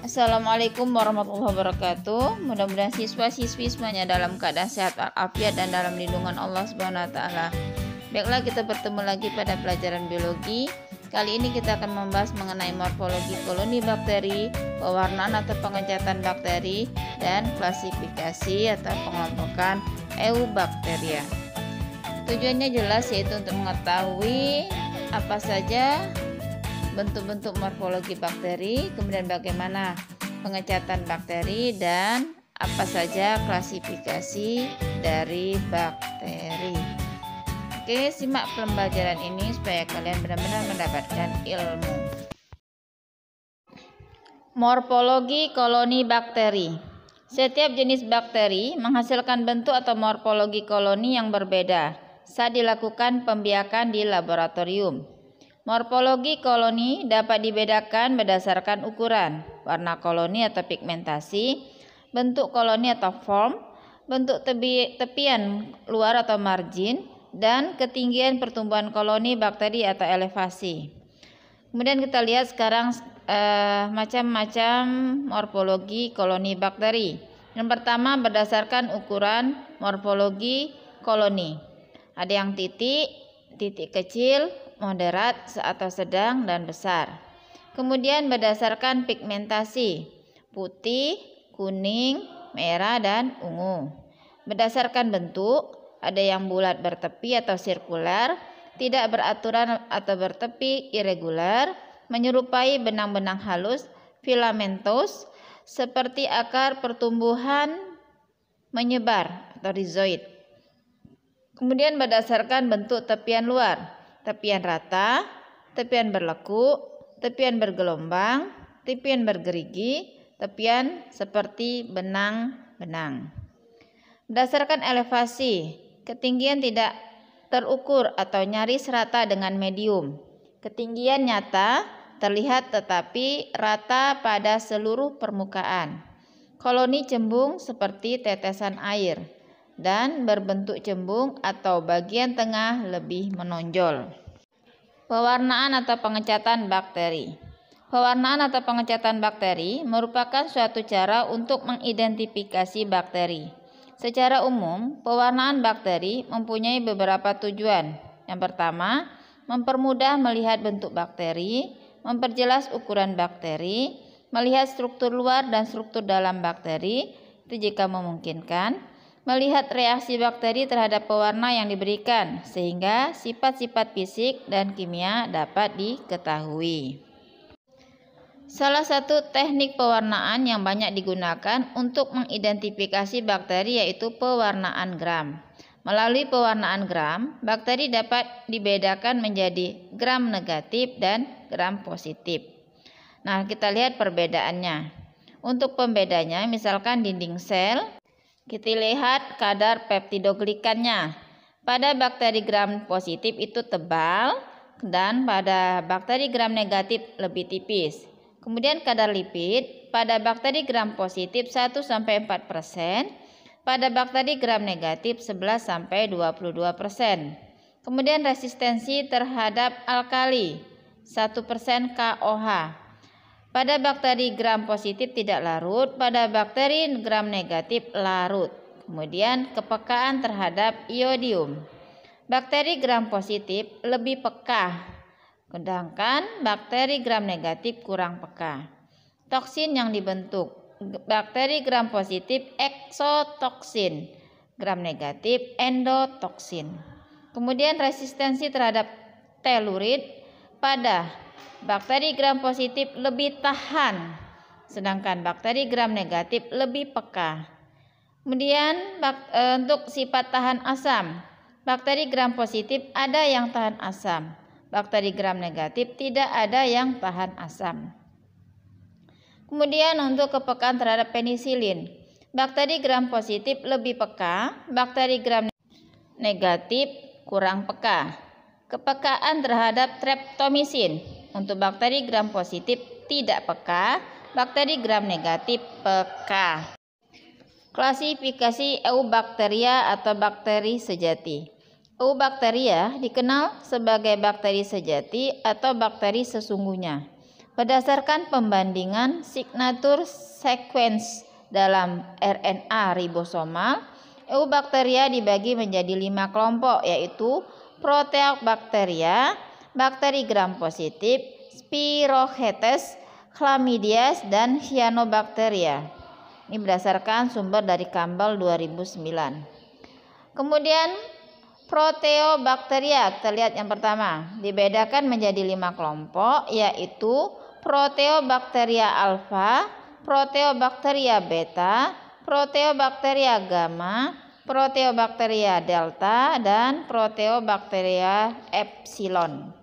Assalamualaikum warahmatullahi wabarakatuh. Mudah-mudahan siswa-siswi semuanya dalam keadaan sehat walafiat dan dalam lindungan Allah Subhanahu wa taala. Baiklah, kita bertemu lagi pada pelajaran biologi. Kali ini kita akan membahas mengenai morfologi koloni bakteri, pewarnaan atau pengecatan bakteri, dan klasifikasi atau pengelompokan Eubacteria. Tujuannya jelas, yaitu untuk mengetahui apa saja bentuk-bentuk morfologi bakteri, kemudian bagaimana pengecatan bakteri, dan apa saja klasifikasi dari bakteri. Oke, simak pembelajaran ini supaya kalian benar-benar mendapatkan ilmu. Morfologi koloni bakteri. Setiap jenis bakteri menghasilkan bentuk atau morfologi koloni yang berbeda saat dilakukan pembiakan di laboratorium. Morfologi koloni dapat dibedakan berdasarkan ukuran, warna koloni atau pigmentasi, bentuk koloni atau form, bentuk tepian luar atau margin, dan ketinggian pertumbuhan koloni bakteri atau elevasi. Kemudian kita lihat sekarang macam-macam morfologi koloni bakteri. Yang pertama, berdasarkan ukuran morfologi koloni. Ada yang titik kecil, moderat atau sedang, dan besar. Kemudian berdasarkan pigmentasi, putih, kuning, merah, dan ungu. Berdasarkan bentuk, ada yang bulat bertepi atau sirkular, tidak beraturan atau bertepi irregular, menyerupai benang-benang halus, filamentos, seperti akar pertumbuhan menyebar atau rhizoid. Kemudian berdasarkan bentuk tepian luar, tepian rata, tepian berlekuk, tepian bergelombang, tepian bergerigi, tepian seperti benang-benang. Berdasarkan elevasi, ketinggian tidak terukur atau nyaris rata dengan medium. Ketinggian nyata terlihat tetapi rata pada seluruh permukaan. Koloni cembung seperti tetesan air dan berbentuk cembung atau bagian tengah lebih menonjol. Pewarnaan atau pengecatan bakteri. Pewarnaan atau pengecatan bakteri merupakan suatu cara untuk mengidentifikasi bakteri. Secara umum, pewarnaan bakteri mempunyai beberapa tujuan. Yang pertama, mempermudah melihat bentuk bakteri, memperjelas ukuran bakteri, melihat struktur luar dan struktur dalam bakteri, itu jika memungkinkan, melihat reaksi bakteri terhadap pewarna yang diberikan, sehingga sifat-sifat fisik dan kimia dapat diketahui. Salah satu teknik pewarnaan yang banyak digunakan untuk mengidentifikasi bakteri yaitu pewarnaan gram. Melalui pewarnaan gram, bakteri dapat dibedakan menjadi gram negatif dan gram positif. Nah, kita lihat perbedaannya. Untuk pembedanya, misalkan dinding sel, kita lihat kadar peptidoglikannya. Pada bakteri gram positif itu tebal dan pada bakteri gram negatif lebih tipis. Kemudian kadar lipid pada bakteri gram positif 1-4%, pada bakteri gram negatif 11-22%. Kemudian resistensi terhadap alkali 1% KOH. Pada bakteri gram positif tidak larut, pada bakteri gram negatif larut. Kemudian kepekaan terhadap iodium. Bakteri gram positif lebih peka, sedangkan bakteri gram negatif kurang peka. Toksin yang dibentuk. Bakteri gram positif eksotoksin, gram negatif endotoksin. Kemudian resistensi terhadap telurid pada bakteri gram positif lebih tahan, sedangkan bakteri gram negatif lebih peka. Kemudian untuk sifat tahan asam, bakteri gram positif ada yang tahan asam, bakteri gram negatif tidak ada yang tahan asam. Kemudian untuk kepekaan terhadap penisilin, bakteri gram positif lebih peka, bakteri gram negatif kurang peka. Kepekaan terhadap streptomisin, untuk bakteri gram positif tidak peka, bakteri gram negatif peka. Klasifikasi Eubacteria atau bakteri sejati. Eubacteria dikenal sebagai bakteri sejati atau bakteri sesungguhnya. Berdasarkan pembandingan signature sequence dalam RNA ribosomal, Eubacteria dibagi menjadi 5 kelompok, yaitu Proteobacteria, bakteri gram positif, Spirochetes, Chlamydias, dan Cyanobacteria. Ini berdasarkan sumber dari Campbell 2009. Kemudian Proteobacteria, kita lihat yang pertama, dibedakan menjadi 5 kelompok, yaitu Proteobacteria alpha, Proteobacteria beta, Proteobacteria gamma, Proteobacteria delta, dan Proteobacteria epsilon.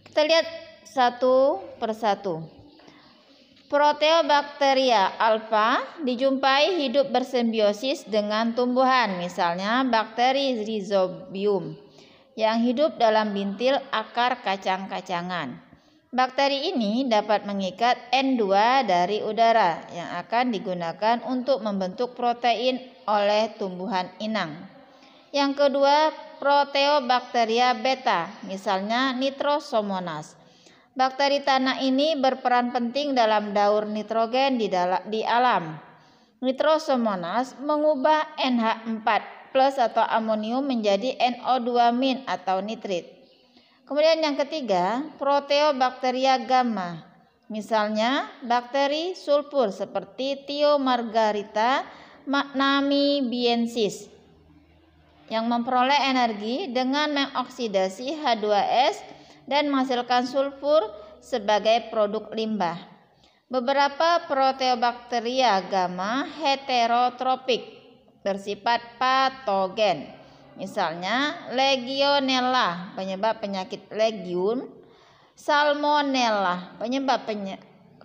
Kita lihat satu persatu. Proteobacteria alpha dijumpai hidup bersimbiosis dengan tumbuhan, misalnya bakteri Rhizobium yang hidup dalam bintil akar kacang-kacangan. Bakteri ini dapat mengikat N2 dari udara yang akan digunakan untuk membentuk protein oleh tumbuhan inang. Yang kedua, Proteobacteria beta, misalnya Nitrosomonas. Bakteri tanah ini berperan penting dalam daur nitrogen di alam. Nitrosomonas mengubah NH4+ atau amonium menjadi NO2- atau nitrit. Kemudian yang ketiga, Proteobacteria gamma, misalnya bakteri sulfur seperti Thiomargarita namibiensis, yang memperoleh energi dengan mengoksidasi H2S dan menghasilkan sulfur sebagai produk limbah. Beberapa Proteobacteria gamma heterotropik bersifat patogen, misalnya Legionella penyebab penyakit legiun, Salmonella penyebab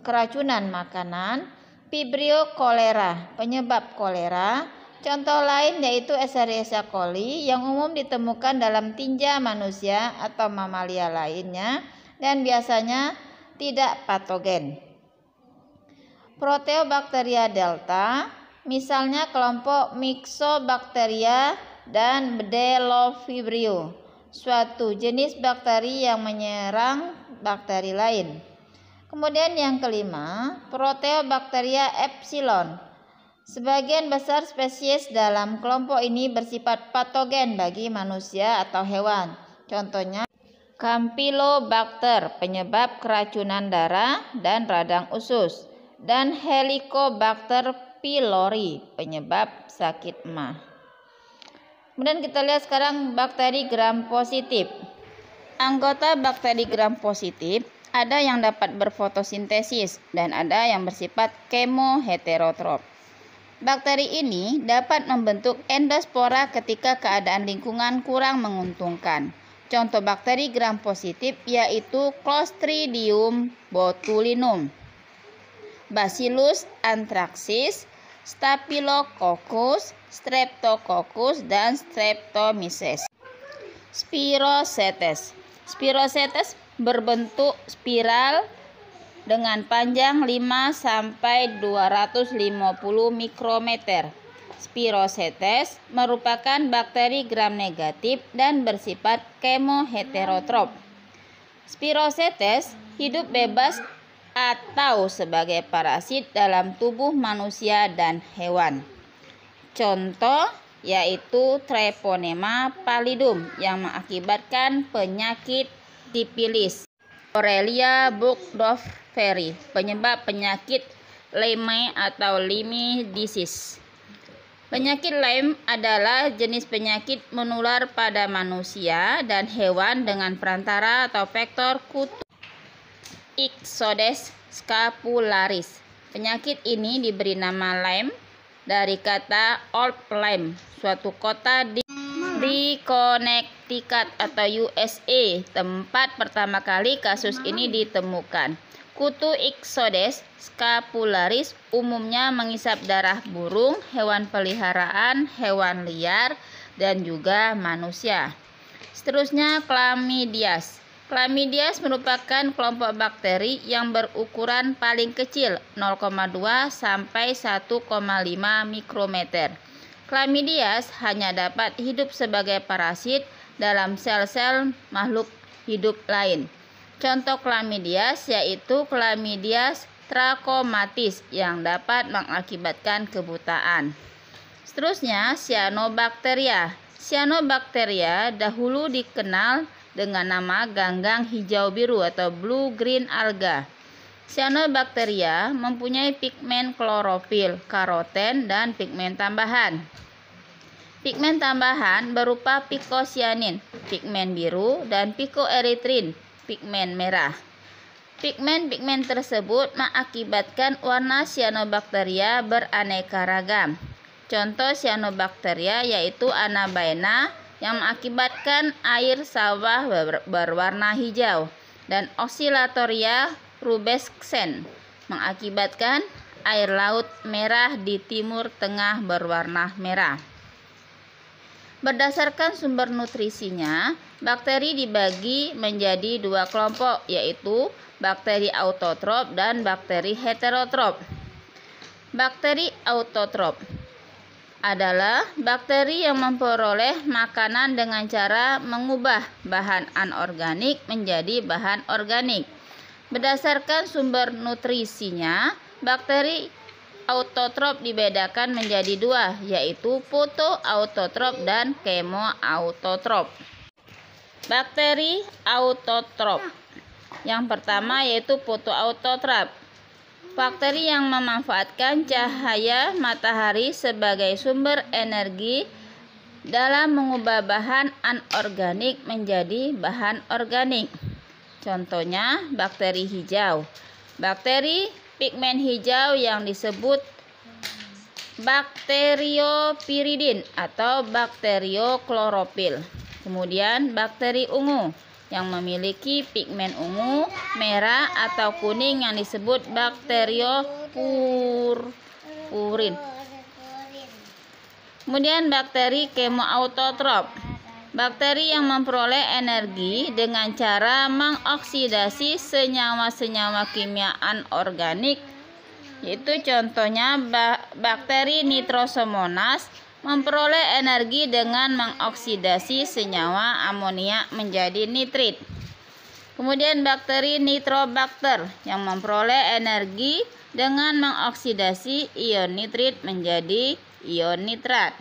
keracunan makanan, Vibrio cholera penyebab kolera. Contoh lain yaitu Escherichia coli yang umum ditemukan dalam tinja manusia atau mamalia lainnya dan biasanya tidak patogen. Proteobacteria delta, misalnya kelompok Myxobacteria dan Bdellovibrio, suatu jenis bakteri yang menyerang bakteri lain. Kemudian yang kelima, Proteobacteria epsilon. Sebagian besar spesies dalam kelompok ini bersifat patogen bagi manusia atau hewan. Contohnya Campylobacter penyebab keracunan darah dan radang usus, dan Helicobacter pylori penyebab sakit emah. Kemudian kita lihat sekarang bakteri gram positif. Anggota bakteri gram positif ada yang dapat berfotosintesis dan ada yang bersifat kemoheterotrof. Bakteri ini dapat membentuk endospora ketika keadaan lingkungan kurang menguntungkan. Contoh bakteri gram positif yaitu Clostridium botulinum, Bacillus anthracis, Staphylococcus, Streptococcus, dan Streptomyces. Spirochetes. Spirochetes berbentuk spiral dengan panjang 5 sampai 250 mikrometer. Spirochetes merupakan bakteri gram negatif dan bersifat kemoheterotrof. Spirochetes hidup bebas atau sebagai parasit dalam tubuh manusia dan hewan. Contoh yaitu Treponema pallidum yang mengakibatkan penyakit sipilis. Borrelia burgdorferi penyebab penyakit Lyme atau Lyme disease. Penyakit Lyme adalah jenis penyakit menular pada manusia dan hewan dengan perantara atau vektor kutu Ixodes scapularis. Penyakit ini diberi nama Lyme dari kata Old Lyme, suatu kota di Connecticut atau USA, tempat pertama kali kasus ini ditemukan. Kutu Ixodes scapularis umumnya mengisap darah burung, hewan peliharaan, hewan liar, dan juga manusia. Seterusnya Chlamydias. Chlamydias merupakan kelompok bakteri yang berukuran paling kecil 0,2 sampai 1,5 mikrometer. Chlamydias hanya dapat hidup sebagai parasit dalam sel-sel makhluk hidup lain. Contoh Chlamydias yaitu Chlamydias trachomatis yang dapat mengakibatkan kebutaan. Seterusnya, Cyanobacteria. Cyanobacteria dahulu dikenal dengan nama ganggang hijau biru atau blue green alga. Cyanobacteria mempunyai pigmen klorofil, karoten, dan pigmen tambahan. Pigmen tambahan berupa picocyanin, pigmen biru, dan picoerythrin, pigmen merah. Pigmen-pigmen tersebut mengakibatkan warna Cyanobacteria beraneka ragam. Contoh Cyanobacteria yaitu Anabaena yang mengakibatkan air sawah berwarna hijau, dan Oscillatoria rubescens mengakibatkan air laut merah di timur tengah berwarna merah. Berdasarkan sumber nutrisinya, bakteri dibagi menjadi dua kelompok, yaitu bakteri autotrof dan bakteri heterotrof. Bakteri autotrof adalah bakteri yang memperoleh makanan dengan cara mengubah bahan anorganik menjadi bahan organik. Berdasarkan sumber nutrisinya, bakteri autotrof dibedakan menjadi dua, yaitu fotoautotrof dan kemoautotrof. Bakteri autotrof yang pertama yaitu fotoautotrof. Bakteri yang memanfaatkan cahaya matahari sebagai sumber energi dalam mengubah bahan anorganik menjadi bahan organik. Contohnya bakteri hijau. Bakteri pigmen hijau yang disebut Bacteriopyridin atau bakterioklorofil. Kemudian bakteri ungu yang memiliki pigmen ungu, merah, atau kuning yang disebut bakteriopurpurin. Kemudian bakteri kemoautotrof. Bakteri yang memperoleh energi dengan cara mengoksidasi senyawa-senyawa kimia anorganik, yaitu contohnya bakteri Nitrosomonas memperoleh energi dengan mengoksidasi senyawa amonia menjadi nitrit. Kemudian bakteri Nitrobacter yang memperoleh energi dengan mengoksidasi ion nitrit menjadi ion nitrat.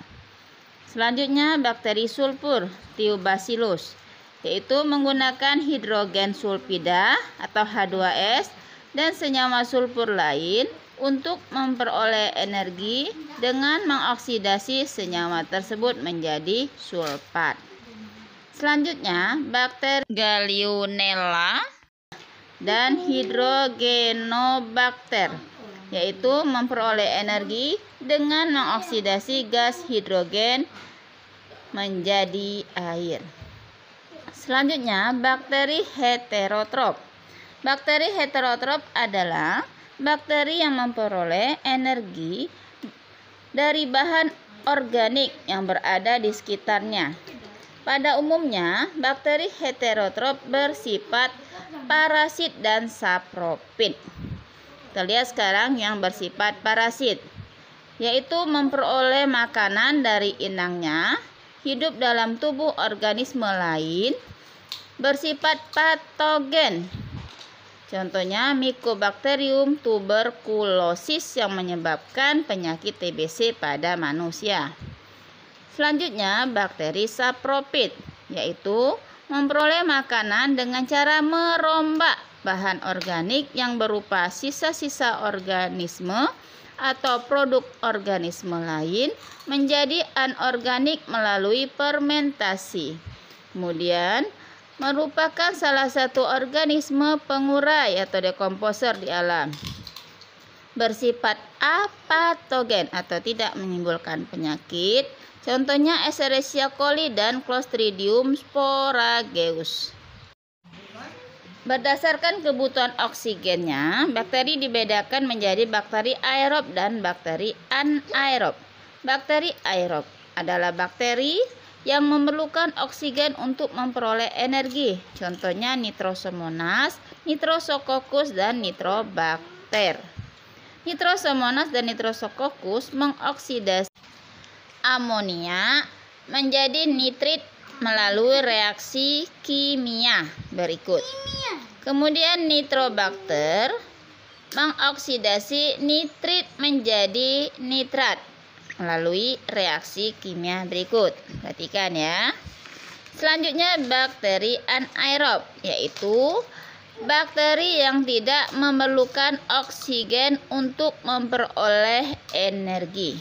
Selanjutnya bakteri sulfur, Thiobacillus, yaitu menggunakan hidrogen sulfida atau H2S dan senyawa sulfur lain untuk memperoleh energi dengan mengoksidasi senyawa tersebut menjadi sulfat. Selanjutnya, bakteri Gallionella dan Hydrogenobacter, yaitu memperoleh energi dengan mengoksidasi gas hidrogen menjadi air. Selanjutnya, bakteri heterotrof. Bakteri heterotrof adalah bakteri yang memperoleh energi dari bahan organik yang berada di sekitarnya. Pada umumnya, bakteri heterotrof bersifat parasit dan sapropit. Kita lihat sekarang yang bersifat parasit, yaitu memperoleh makanan dari inangnya, hidup dalam tubuh organisme lain, bersifat patogen. Contohnya Mycobacterium tuberculosis yang menyebabkan penyakit TBC pada manusia. Selanjutnya bakteri sapropit, yaitu memperoleh makanan dengan cara merombak bahan organik yang berupa sisa-sisa organisme atau produk organisme lain menjadi anorganik melalui fermentasi. Kemudian merupakan salah satu organisme pengurai atau dekomposer di alam. Bersifat apatogen atau tidak menimbulkan penyakit. Contohnya Escherichia coli dan Clostridium sporogeus. Berdasarkan kebutuhan oksigennya, bakteri dibedakan menjadi bakteri aerob dan bakteri anaerob. Bakteri aerob adalah bakteri yang memerlukan oksigen untuk memperoleh energi. Contohnya Nitrosomonas, Nitrosococcus, dan Nitrobacter. Nitrosomonas dan Nitrosococcus mengoksidasi amonia menjadi nitrit melalui reaksi kimia berikut. Kemudian nitrobakter mengoksidasi nitrit menjadi nitrat melalui reaksi kimia berikut. Perhatikan ya. Selanjutnya bakteri anaerob, yaitu bakteri yang tidak memerlukan oksigen untuk memperoleh energi.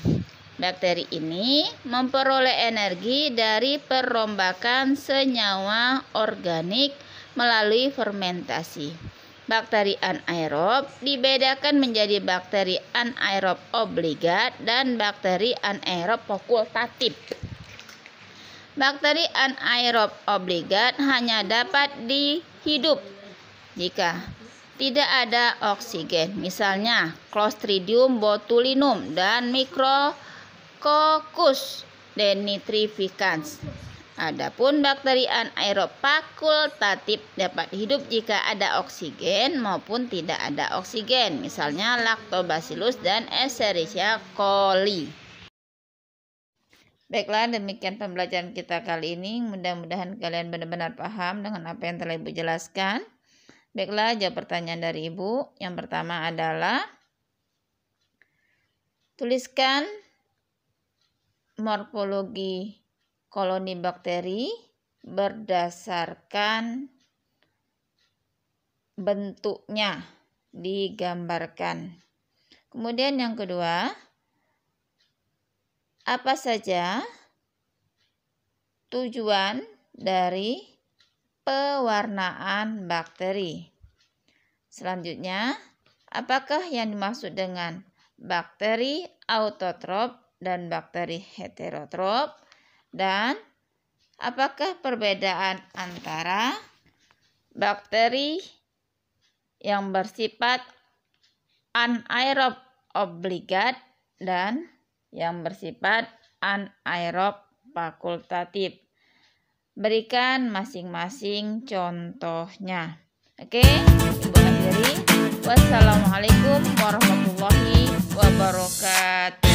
Bakteri ini memperoleh energi dari perombakan senyawa organik melalui fermentasi. Bakteri anaerob dibedakan menjadi bakteri anaerob obligat dan bakteri anaerob fakultatif. Bakteri anaerob obligat hanya dapat hidup jika tidak ada oksigen, misalnya Clostridium botulinum dan Micrococcus denitrificans. Adapun bakteri anaerob fakultatif dapat hidup jika ada oksigen maupun tidak ada oksigen, misalnya Lactobacillus dan Escherichia coli. Baiklah, demikian pembelajaran kita kali ini. Mudah-mudahan kalian benar-benar paham dengan apa yang telah Ibu jelaskan. Baiklah, jawab pertanyaan dari Ibu. Yang pertama adalah tuliskan morfologi koloni bakteri berdasarkan bentuknya digambarkan. Kemudian yang kedua, apa saja tujuan dari pewarnaan bakteri? Selanjutnya, apakah yang dimaksud dengan bakteri autotrof dan bakteri heterotrof? Dan apakah perbedaan antara bakteri yang bersifat anaerob obligat dan yang bersifat anaerob fakultatif? Berikan masing-masing contohnya. Oke, Ibu akhiri. Wassalamualaikum warahmatullahi wabarakatuh.